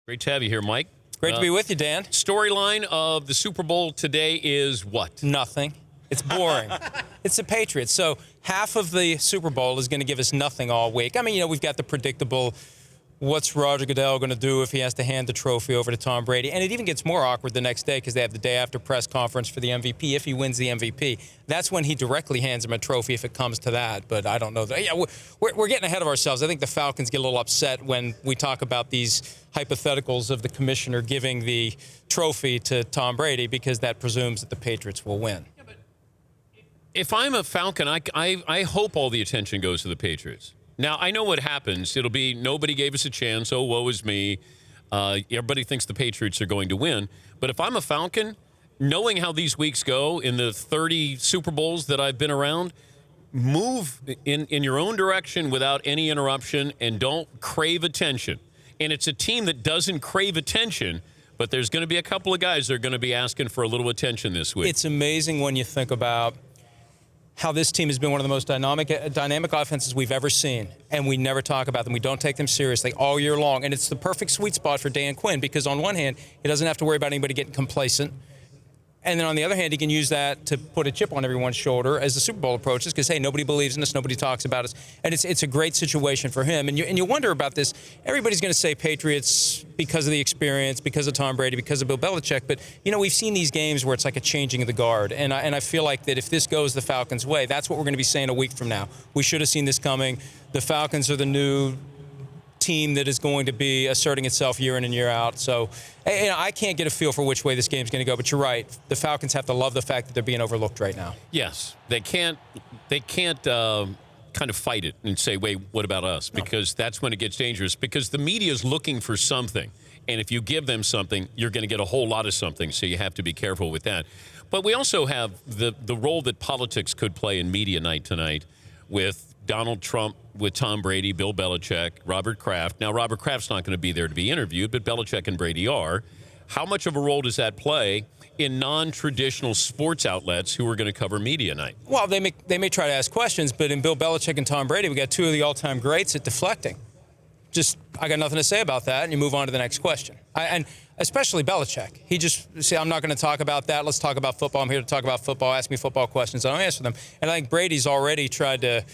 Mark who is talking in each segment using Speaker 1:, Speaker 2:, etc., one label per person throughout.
Speaker 1: Great to have you here, Mike.
Speaker 2: Great to be with you, Dan.
Speaker 1: Storyline of the Super Bowl today is what?
Speaker 2: Nothing. It's boring. It's the Patriots. So half of the Super Bowl is going to give us nothing all week. I mean, we've got the predictable, what's Roger Goodell going to do if he has to hand the trophy over to Tom Brady? And it even gets more awkward the next day because they have the day after press conference for the MVP. If he wins the MVP, that's when he directly hands him a trophy if it comes to that. But I don't know. Yeah, we're getting ahead of ourselves. I think the Falcons get a little upset when we talk about these hypotheticals of the commissioner giving the trophy to Tom Brady because that presumes that the Patriots will win.
Speaker 1: Yeah, but if I'm a Falcon, I hope all the attention goes to the Patriots. Now, I know what happens. It'll be nobody gave us a chance. Oh, woe is me. Everybody thinks the Patriots are going to win. But if I'm a Falcon, knowing how these weeks go in the 30 Super Bowls that I've been around, move in your own direction without any interruption and don't crave attention. And it's a team that doesn't crave attention, but there's going to be a couple of guys that are going to be asking for a little attention this week.
Speaker 2: It's amazing when you think about how this team has been one of the most dynamic offenses we've ever seen, and we never talk about them. We don't take them seriously all year long, and it's the perfect sweet spot for Dan Quinn because on one hand, he doesn't have to worry about anybody getting complacent, and then on the other hand, he can use that to put a chip on everyone's shoulder as the Super Bowl approaches because, hey, nobody believes in us, nobody talks about us, and it's a great situation for him. And you wonder about this. Everybody's going to say Patriots because of the experience, because of Tom Brady, because of Bill Belichick, but, we've seen these games where it's like a changing of the guard, and I feel like that if this goes the Falcons' way, that's what we're going to be saying a week from now. We should have seen this coming. The Falcons are the new team that is going to be asserting itself year in and year out. So, I can't get a feel for which way this game's going to go, but you're right. The Falcons have to love the fact that they're being overlooked right now.
Speaker 1: Yes, they can't kind of fight it and say, wait, what about us? Because that's when it gets dangerous because the media is looking for something. And if you give them something, you're going to get a whole lot of something. So you have to be careful with that. But we also have the role that politics could play in media night tonight with Donald Trump, with Tom Brady, Bill Belichick, Robert Kraft. Now, Robert Kraft's not going to be there to be interviewed, but Belichick and Brady are. How much of a role does that play in non-traditional sports outlets who are going to cover media night?
Speaker 2: Well, they may try to ask questions, but in Bill Belichick and Tom Brady, we got two of the all-time greats at deflecting. I got nothing to say about that, and you move on to the next question. And especially Belichick. He just say, I'm not going to talk about that. Let's talk about football. I'm here to talk about football. Ask me football questions. I don't answer them. And I think Brady's already tried to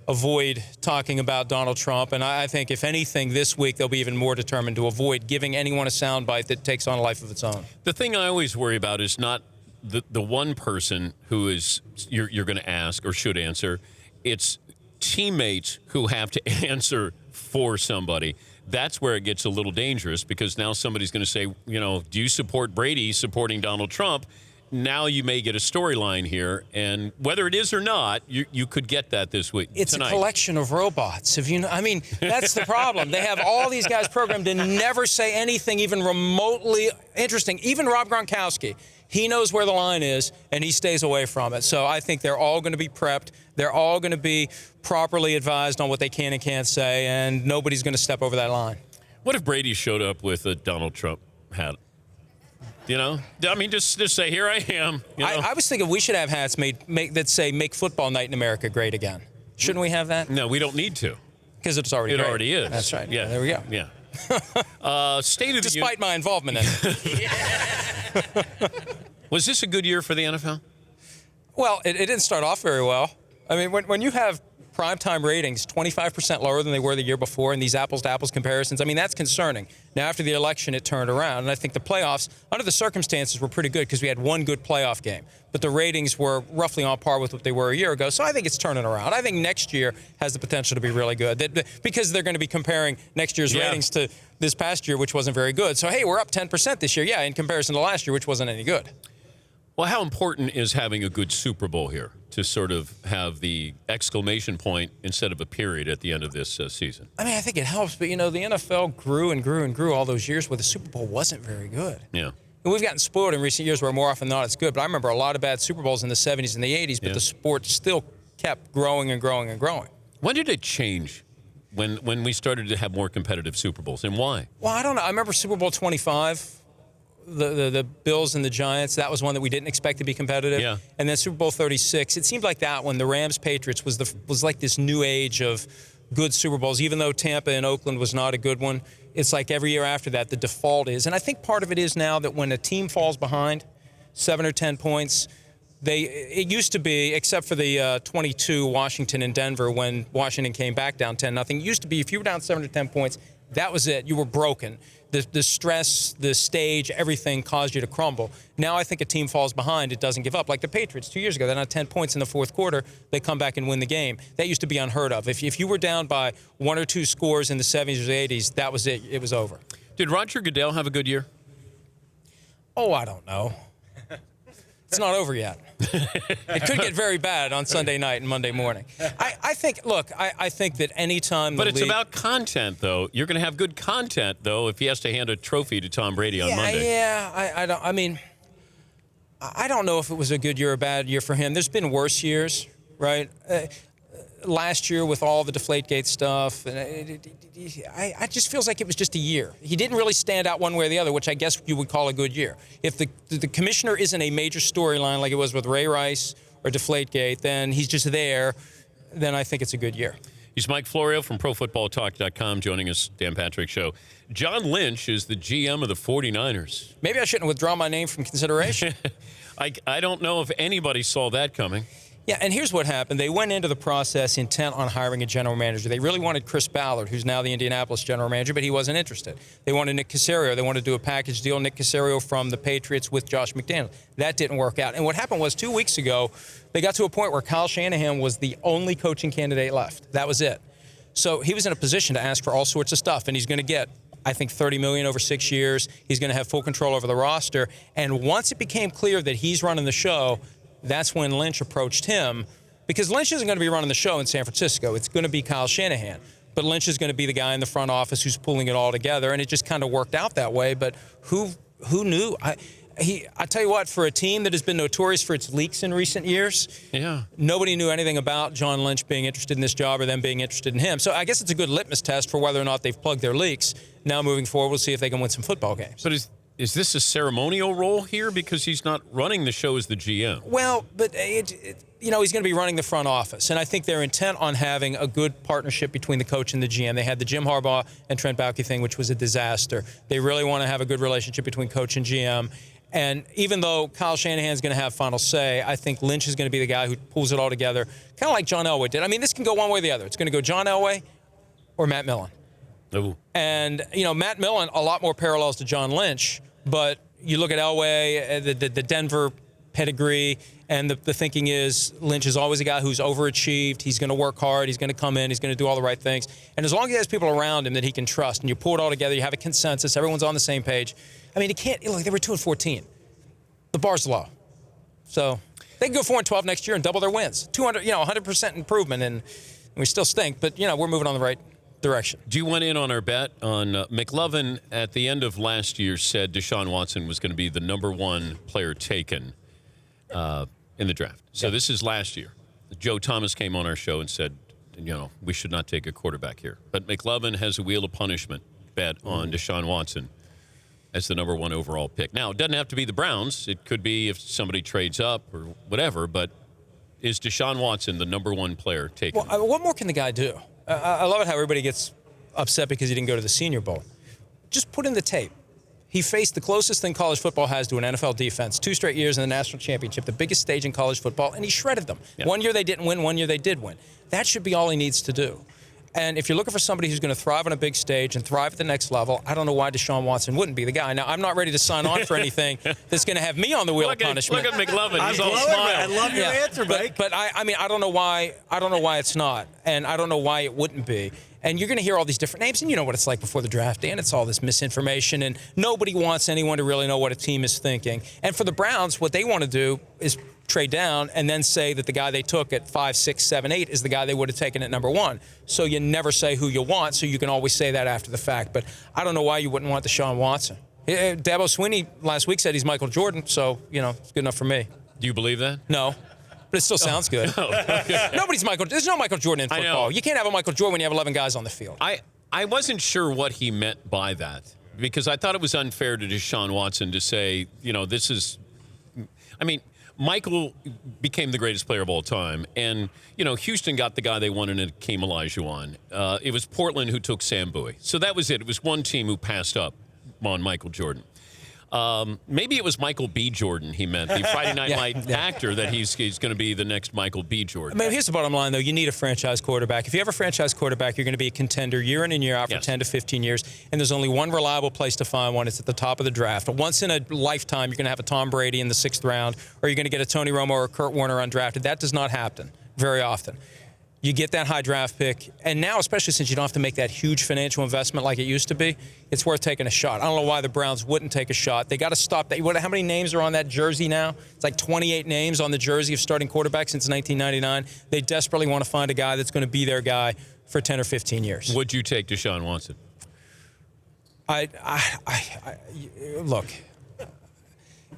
Speaker 2: avoid talking about Donald Trump. And I think, if anything, this week they'll be even more determined to avoid giving anyone a soundbite that takes on a life of its own.
Speaker 1: The thing I always worry about is not the one person who is you're going to ask or should answer. It's teammates who have to answer for somebody. That's where it gets a little dangerous because now somebody's going to say, do you support Brady supporting Donald Trump? Now you may get a storyline here, and whether it is or not, you could get that this week.
Speaker 2: It's
Speaker 1: tonight.
Speaker 2: A collection of robots. That's the problem. They have all these guys programmed to never say anything even remotely interesting. Even Rob Gronkowski, he knows where the line is, and he stays away from it. So I think they're all going to be prepped. They're all going to be properly advised on what they can and can't say, and nobody's going to step over that line.
Speaker 1: What if Brady showed up with a Donald Trump hat? Just say, here I am.
Speaker 2: I was thinking we should have hats made that say, make football night in America great again. Shouldn't we have that?
Speaker 1: No, we don't need to.
Speaker 2: Because it's already great.
Speaker 1: It already is.
Speaker 2: That's right.
Speaker 1: Yeah.
Speaker 2: There we go.
Speaker 1: Yeah.
Speaker 2: Despite my involvement in it.
Speaker 1: Was this a good year for the NFL?
Speaker 2: Well, it didn't start off very well. When you have primetime ratings 25% lower than they were the year before, and these apples-to-apples comparisons, that's concerning. Now, after the election, it turned around, and I think the playoffs, under the circumstances, were pretty good because we had one good playoff game. But the ratings were roughly on par with what they were a year ago, so I think it's turning around. I think next year has the potential to be really good because they're going to be comparing next year's ratings to this past year, which wasn't very good. So, hey, we're up 10% this year, in comparison to last year, which wasn't any good.
Speaker 1: Well, how important is having a good Super Bowl here to sort of have the exclamation point instead of a period at the end of this season?
Speaker 2: I think it helps, but, the NFL grew and grew and grew all those years where the Super Bowl wasn't very good.
Speaker 1: Yeah.
Speaker 2: And we've gotten spoiled in recent years where more often than not it's good, but I remember a lot of bad Super Bowls in the 70s and the 80s, but the sport still kept growing and growing and growing.
Speaker 1: When did it change? When we started to have more competitive Super Bowls, and why?
Speaker 2: Well, I don't know. I remember Super Bowl 25. The Bills and the Giants, that was one that we didn't expect to be competitive.
Speaker 1: Yeah.
Speaker 2: And then Super Bowl 36, it seemed like that one, the Rams-Patriots, was like this new age of good Super Bowls, even though Tampa and Oakland was not a good one. it's like every year after that, the default is. And I think part of it is now that when a team falls behind 7 or 10 points, it used to be, except for the 22 Washington and Denver when Washington came back down 10-0, it used to be if you were down 7 or 10 points, that was it. You were broken. The stress, the stage, everything caused you to crumble. Now I think a team falls behind, it doesn't give up. Like the Patriots 2 years ago, they're not 10 points in the fourth quarter, they come back and win the game. That used to be unheard of. If you were down by 1 or 2 scores in the 70s or 80s, that was it. It was over.
Speaker 1: Did Roger Goodell have a good year?
Speaker 2: Oh, I don't know. It's not over yet. It could get very bad on Sunday night and Monday morning. I think that anytime
Speaker 1: But
Speaker 2: the
Speaker 1: it's
Speaker 2: league,
Speaker 1: about content, though. You're going to have good content, though, if he has to hand a trophy to Tom Brady on Monday.
Speaker 2: Yeah, I don't know if it was a good year or a bad year for him. There's been worse years, right? Last year with all the Deflategate stuff, and I just feels like it was just a year. He didn't really stand out one way or the other, which I guess you would call a good year. If the commissioner isn't a major storyline like it was with Ray Rice or Deflategate, then he's just there, then I think it's a good year.
Speaker 1: He's Mike Florio from ProFootballTalk.com joining us, Dan Patrick Show. John Lynch is the GM of the 49ers.
Speaker 2: Maybe I shouldn't withdraw my name from consideration.
Speaker 1: I don't know if anybody saw that coming.
Speaker 2: Yeah, and here's what happened. They went into the process intent on hiring a general manager. They really wanted Chris Ballard, who's now the Indianapolis general manager, but he wasn't interested. They wanted Nick Caserio. They wanted to do a package deal, Nick Caserio from the Patriots with Josh McDaniels. That didn't work out. And what happened was 2 weeks ago, they got to a point where Kyle Shanahan was the only coaching candidate left. That was it. So he was in a position to ask for all sorts of stuff, and he's going to get, I think, $30 million over 6 years. He's going to have full control over the roster. And once it became clear that he's running the show, that's when Lynch approached him, because Lynch isn't going to be running the show in San Francisco. It's going to be Kyle Shanahan. But Lynch is going to be the guy in the front office who's pulling it all together, and it just kind of worked out that way. But who knew? I tell you what, for a team that has been notorious for its leaks in recent years, nobody knew anything about John Lynch being interested in this job or them being interested in him. So I guess it's a good litmus test for whether or not they've plugged their leaks. Now moving forward, we'll see if they can win some football games.
Speaker 1: But is this a ceremonial role here because he's not running the show as the GM?
Speaker 2: Well, but he's going to be running the front office, and I think they're intent on having a good partnership between the coach and the GM. They had the Jim Harbaugh and Trent Baalke thing, which was a disaster. They really want to have a good relationship between coach and GM. And even though Kyle Shanahan's going to have final say, I think Lynch is going to be the guy who pulls it all together, kind of like John Elway did. I mean, this can go one way or the other. It's going to go John Elway or Matt Millen.
Speaker 1: Ooh.
Speaker 2: And, Matt Millen, a lot more parallels to John Lynch, but you look at Elway, the Denver pedigree, and the thinking is Lynch is always a guy who's overachieved. He's going to work hard. He's going to come in. He's going to do all the right things. And as long as he has people around him that he can trust, and you pull it all together, you have a consensus, everyone's on the same page. I mean, he can't. Look, they were 2-14. The bar's low. So they can go 4-12 next year and double their wins. 100% improvement, and we still stink, but, we're moving on the right direction.
Speaker 1: Do you want in on our bet on McLovin at the end of last year said Deshaun Watson was going to be the number one player taken in the draft. So this is last year. Joe Thomas came on our show and said, we should not take a quarterback here. But McLovin has a wheel of punishment bet on Deshaun Watson as the number one overall pick. Now, it doesn't have to be the Browns. It could be if somebody trades up or whatever, but is Deshaun Watson the number one player taken?
Speaker 2: Well, what more can the guy do? I love it how everybody gets upset because he didn't go to the Senior Bowl. Just put in the tape. He faced the closest thing college football has to an NFL defense, 2 straight years in the national championship, the biggest stage in college football, and he shredded them. Yeah. 1 year they didn't win, 1 year they did win. That should be all he needs to do. And if you're looking for somebody who's going to thrive on a big stage and thrive at the next level, I don't know why Deshaun Watson wouldn't be the guy. Now, I'm not ready to sign on for anything that's going to have me on the wheel of punishment.
Speaker 1: Look at McLovin. He's all smile.
Speaker 3: I love your answer, Mike.
Speaker 2: But I don't know why. I don't know why it's not, and I don't know why it wouldn't be. And you're going to hear all these different names, and you know what it's like before the draft, Dan. It's all this misinformation, and nobody wants anyone to really know what a team is thinking. And for the Browns, what they want to do is trade down and then say that the guy they took at 5, 6, 7, 8 is the guy they would have taken at number 1. So you never say who you want, so you can always say that after the fact. But I don't know why you wouldn't want Deshaun Watson. Dabo Swinney last week said he's Michael Jordan, so, it's good enough for me.
Speaker 1: Do you believe that?
Speaker 2: No. But it still sounds good.
Speaker 1: Okay.
Speaker 2: There's no Michael Jordan in football. You can't have a Michael Jordan when you have 11 guys on the field.
Speaker 1: I wasn't sure what he meant by that because I thought it was unfair to Deshaun Watson to say, this is – Michael became the greatest player of all time. And, Houston got the guy they wanted and Hakeem Olajuwon. It was Portland who took Sam Bowie. So that was it. It was one team who passed up on Michael Jordan. Maybe it was Michael B. Jordan he meant, the Friday Night Light actor, that he's going to be the next Michael B. Jordan.
Speaker 2: I mean, here's the bottom line, though. You need a franchise quarterback. If you have a franchise quarterback, you're going to be a contender year in and year out for 10 to 15 years, and there's only one reliable place to find one. It's at the top of the draft. Once in a lifetime, you're going to have a Tom Brady in the 6th round, or you're going to get a Tony Romo or a Kurt Warner undrafted. That does not happen very often. You get that high draft pick, and now, especially since you don't have to make that huge financial investment like it used to be, it's worth taking a shot. I don't know why the Browns wouldn't take a shot. They got to stop that. How many names are on that jersey now? It's like 28 names on the jersey of starting quarterbacks since 1999. They desperately want to find a guy that's going to be their guy for 10 or 15 years.
Speaker 1: Would you take Deshaun Watson?
Speaker 2: Look,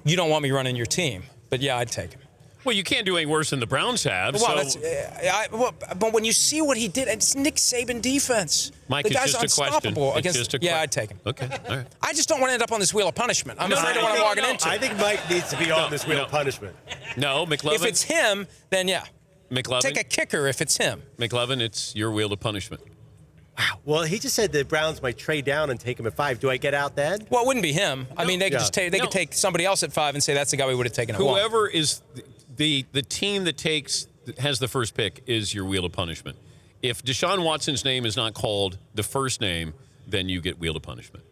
Speaker 2: you don't want me running your team, but yeah, I'd take him.
Speaker 1: Well, you can't do any worse than the Browns have.
Speaker 2: Well,
Speaker 1: so.
Speaker 2: But when you see what he did, it's Nick Saban defense.
Speaker 1: Mike,
Speaker 2: the
Speaker 1: it's
Speaker 2: guy's
Speaker 1: just a question.
Speaker 2: unstoppable.
Speaker 1: It's just a question.
Speaker 2: Yeah, I'd take him.
Speaker 1: Okay, all right.
Speaker 2: I just don't want to end up on this wheel of punishment. I'm afraid of what I'm walking into.
Speaker 3: I think Mike needs to be on this wheel of punishment.
Speaker 1: No, McLovin.
Speaker 2: If it's him, then yeah.
Speaker 1: McLovin.
Speaker 2: Take a kicker if it's him.
Speaker 1: McLovin, it's your wheel of punishment.
Speaker 3: Wow. Well, he just said the Browns might trade down and take him at 5. Do I get out then?
Speaker 2: Well, it wouldn't be him. I mean, they could just take could take somebody else at 5 and say that's the guy we would have taken at 1.
Speaker 1: Whoever is the team that has the first pick is your wheel of punishment. If Deshaun Watson's name is not called the first name, then you get wheel of punishment.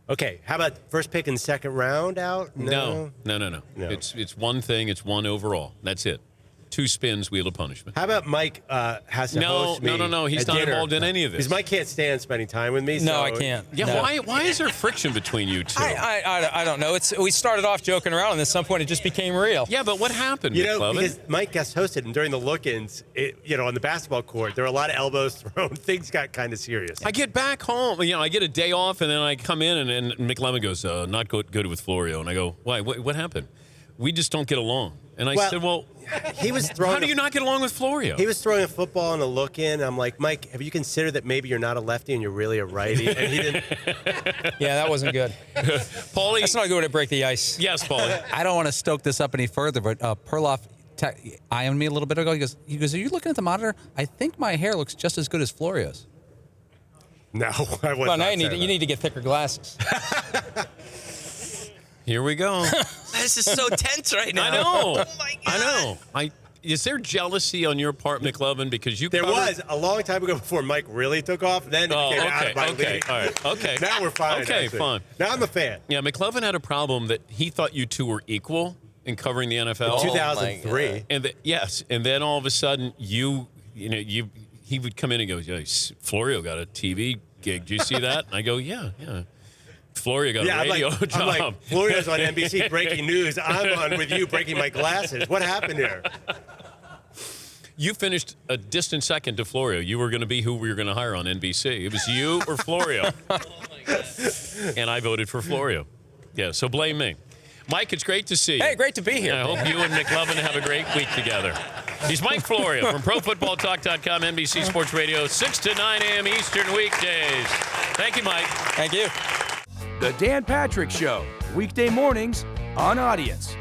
Speaker 3: Okay. How about first pick in second round out?
Speaker 1: No. It's one thing. It's one overall. That's it. 2 spins, wheel of punishment.
Speaker 3: How about Mike has to host me?
Speaker 1: No. He's not involved in any of this.
Speaker 3: Because Mike can't stand spending time with me.
Speaker 2: No,
Speaker 3: so
Speaker 2: I can't.
Speaker 1: Yeah,
Speaker 2: no.
Speaker 1: Why is there friction between you two?
Speaker 2: I don't know. We started off joking around, and at some point it just became real.
Speaker 1: Yeah, but what happened,
Speaker 3: McLovin? Because Mike guest hosted, and during the look-ins, on the basketball court, there were a lot of elbows thrown. Things got kind of serious.
Speaker 1: I get back home. I get a day off, and then I come in, and McLovin goes, not good with Florio. And I go, why? What happened? We just don't get along. And I said, well,
Speaker 3: he was throwing.
Speaker 1: How do you not get along with Florio?
Speaker 3: He was throwing a football and a look in. I'm like, Mike, have you considered that maybe you're not a lefty and you're really a righty? And he didn't.
Speaker 2: Yeah, that wasn't good.
Speaker 1: Paulie,
Speaker 2: that's not a good way to break the ice.
Speaker 1: Yes, Paulie.
Speaker 4: I don't want to stoke this up any further, but Perloff eyeing me a little bit ago. He goes, are you looking at the monitor? I think my hair looks just as good as Florio's.
Speaker 3: No, I wasn't.
Speaker 2: Well, now you need to get thicker glasses.
Speaker 1: Here we go.
Speaker 5: This is so tense right now.
Speaker 1: I know.
Speaker 5: Oh my God.
Speaker 1: I know. Is there jealousy on your part, McLovin? Because
Speaker 3: there was a long time ago before Mike really took off. Then it became out of my league.
Speaker 1: All right. Okay.
Speaker 3: Now we're fine.
Speaker 1: Okay,
Speaker 3: actually.
Speaker 1: fine.
Speaker 3: Now I'm a fan.
Speaker 1: Yeah, McLovin had a problem that he thought you two were equal in covering the NFL.
Speaker 3: 2003.
Speaker 1: And then all of a sudden he would come in and go, yeah, Florio got a TV gig. Did you see that? And I go, yeah. Florio got a radio job.
Speaker 3: I'm like, Florio's on NBC breaking news. I'm on with you breaking my glasses. What happened here?
Speaker 1: You finished a distant second to Florio. You were going to be who we were going to hire on NBC. It was you or Florio.
Speaker 5: Oh my God.
Speaker 1: And I voted for Florio. Yeah, so blame me. Mike, it's great to see you.
Speaker 2: Hey, great to be here.
Speaker 1: I hope you and McLovin have a great week together. He's Mike Florio from ProFootballTalk.com, NBC Sports Radio, 6 to 9 a.m. Eastern weekdays. Thank you, Mike.
Speaker 2: Thank you.
Speaker 6: The Dan Patrick Show, weekday mornings on Audience.